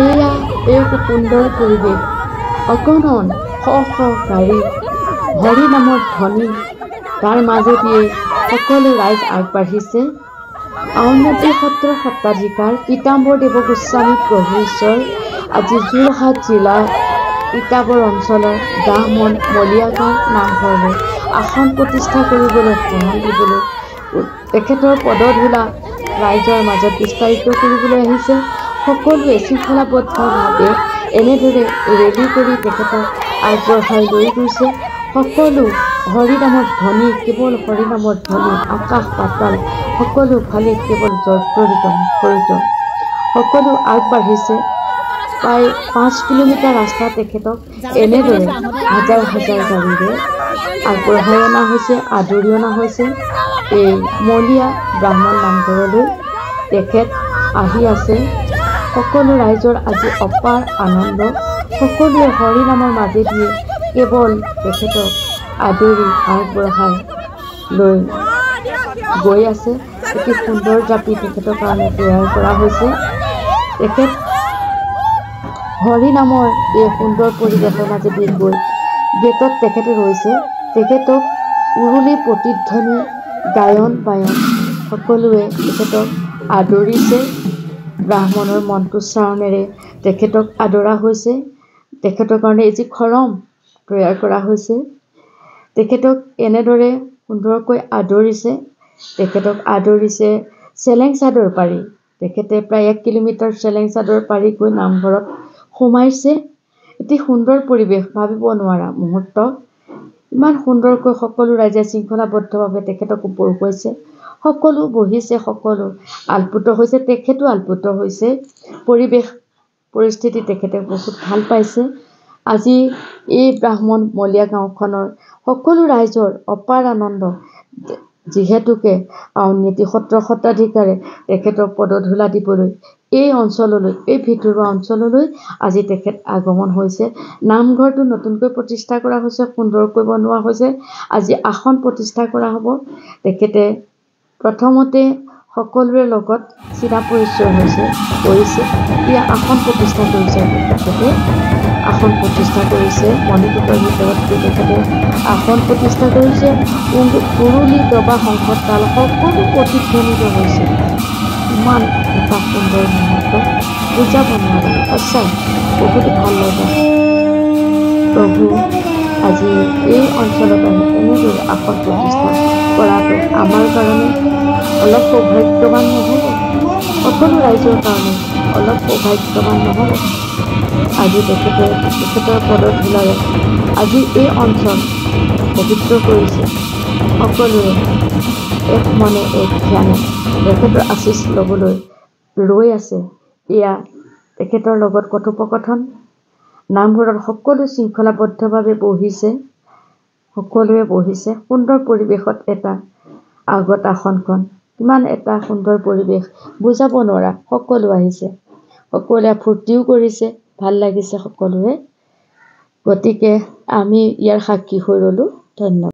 এয়া এক সুন্দৰ পৰিৱেশ। অগণন শ শ গাড়ী, হৰি নামৰ ধ্বনি, তাৰ মাজেদিয়ে সকলো ৰাইজ আগবাঢ়িছে। আউনীআটী সত্ৰৰ সত্ৰাধিকাৰ পীতাম্বৰদেৱ গোস্বামী প্ৰভু ঈশ্বৰ আজি যোৰহাট জিলাৰ তিতাবৰ অঞ্চলৰ ব্ৰাহ্মণ মলীয়াগাঁও নামঘৰলৈ আসন প্ৰতিষ্ঠা কৰিবলৈ শৰণ দিবলৈ তেখেতৰ পদধূলা ৰাইজৰ মাজত বিস্তাৰিত কৰিবলৈ আহিছে। সকলোৱে শৃংখলাবদ্ধভাৱে এনেদৰে ৰেলী কৰি তেখেতক আগবঢ়াই লৈ গৈছে। সকলো হৰিনামৰ ধ্বনি, কেৱল হৰিনামৰ ধ্বনি, আকাশ পাতাল সকলো ফালে কেৱল জৰ্জৰিত মুখৰিত। সকলো আগবাঢ়িছে। প্ৰায় 5 কিলোমিটাৰ ৰাস্তা তেখেতক এনেদৰে হাজাৰ হাজাৰ গাড়ীৰে আগবঢ়াই অনা হৈছে, আদৰি অনা হৈছে। এই মলীয়া ব্ৰাহ্মণ নামঘৰলৈ তেখেত আহি আছে। সকলো ৰাইজৰ আজি অপাৰ আনন্দ। সকলোৱে হৰিনামৰ মাজেদিয়ে কেৱল তেখেতক আদৰি আগবঢ়াই লৈ গৈ আছে। অতি সুন্দৰ জাপি তেখেতৰ কাৰণে তৈয়াৰ কৰা হৈছে। তেখেত হৰিনামৰ এই সুন্দৰ পৰিৱেশৰ মাজেদি গৈ গেটত তেখেতে ৰৈছে। তেখেতক উৰুলি প্ৰতিধ্বনি, গায়ন বায়ন সকলোৱে তেখেতক আদৰিছে। ব্ৰাহ্মণৰ মন্ত্ৰোচ্চাৰণেৰে তেখেতক আদৰা হৈছে। তেখেতৰ কাৰণে এজি খৰম তৈয়াৰ কৰা হৈছে। তেখেতক এনেদৰে সুন্দৰকৈ আদৰিছে। তেখেতক আদৰিছে চেলেং চাদৰ পাৰি। তেখেতে প্ৰায় 1 কিলোমিটাৰ চেলেং চাদৰ পাৰি গৈ নামঘৰত সোমাইছে। এটি সুন্দৰ পৰিৱেশ, ভাবিব নোৱাৰা মুহূৰ্ত। ইমান সুন্দৰকৈ সকলো ৰাইজে শৃংখলাবদ্ধভাৱে তেখেতক উপভোগাইছে। সকলো বহিছে, সকলো আলপুত হৈছে, তেখেতো আলপুত হৈছে। পৰিৱেশ পৰিস্থিতি তেখেতে বহুত ভাল পাইছে। আজি এই ব্ৰাহ্মণ মলীয়া গাঁওখনৰ সকলো ৰাইজৰ অপাৰ আনন্দ। যিহেতুকে আউনীআটী সত্ৰৰ সত্ৰাধিকাৰে তেখেতক পদধূলা দিবলৈ এই অঞ্চললৈ, এই ভিতৰুৱা অঞ্চললৈ আজি তেখেত আগমন হৈছে। নামঘৰটো নতুনকৈ প্ৰতিষ্ঠা কৰা হৈছে, সুন্দৰকৈ বনোৱা হৈছে। আজি আসন প্ৰতিষ্ঠা কৰা হ'ব। তেখেতে প্ৰথমতে সকলোৰে লগত চিনা পৰিচয় কৰিছে। এতিয়া আসন প্ৰতিষ্ঠা কৰিছে। তেখেতে আসন প্ৰতিষ্ঠা কৰিছে। মণিকূটৰ ভিতৰত তেখেতে আসন প্ৰতিষ্ঠা কৰিছে। উৰুলি, দবা, শংখ, তাল সকলো প্ৰতিধ্বনিত হৈছে। ইমান এটা সুন্দৰ মুহূৰ্ত, বুজাব নোৱাৰা। সঁচাই বহুত ভাল লগা। প্ৰভু আজি এই অঞ্চলত আহি এনেদৰে আসন প্ৰতিষ্ঠা কৰাটো আমাৰ কাৰণে অলপ সৌভাগ্যৱান নহ'ব? সকলো ৰাইজৰ কাৰণে অলপ সৌভাগ্যৱান নহ'ব? আজি তেখেতৰ পদধূলাৰে আজি এই অঞ্চল পবিত্ৰ কৰিছে। সকলোৱে এক মনে এক ধ্যানে তেখেতৰ আশীষ ল'বলৈ ৰৈ আছে। এয়া তেখেতৰ লগত কথোপকথন। নামঘৰত সকলো শৃংখলাবদ্ধভাৱে বহিছে। সকলোৱে বহিছে। সুন্দৰ পৰিৱেশত এটা আগত আসনখন, কিমান এটা সুন্দৰ পৰিৱেশ, বুজাব নোৱাৰা। সকলো আহিছে, সকলোৱে ফূৰ্তিও কৰিছে, ভাল লাগিছে সকলোৰে। গতিকে আমি ইয়াৰ সাক্ষী হৈ ৰ'লোঁ। ধন্যবাদ।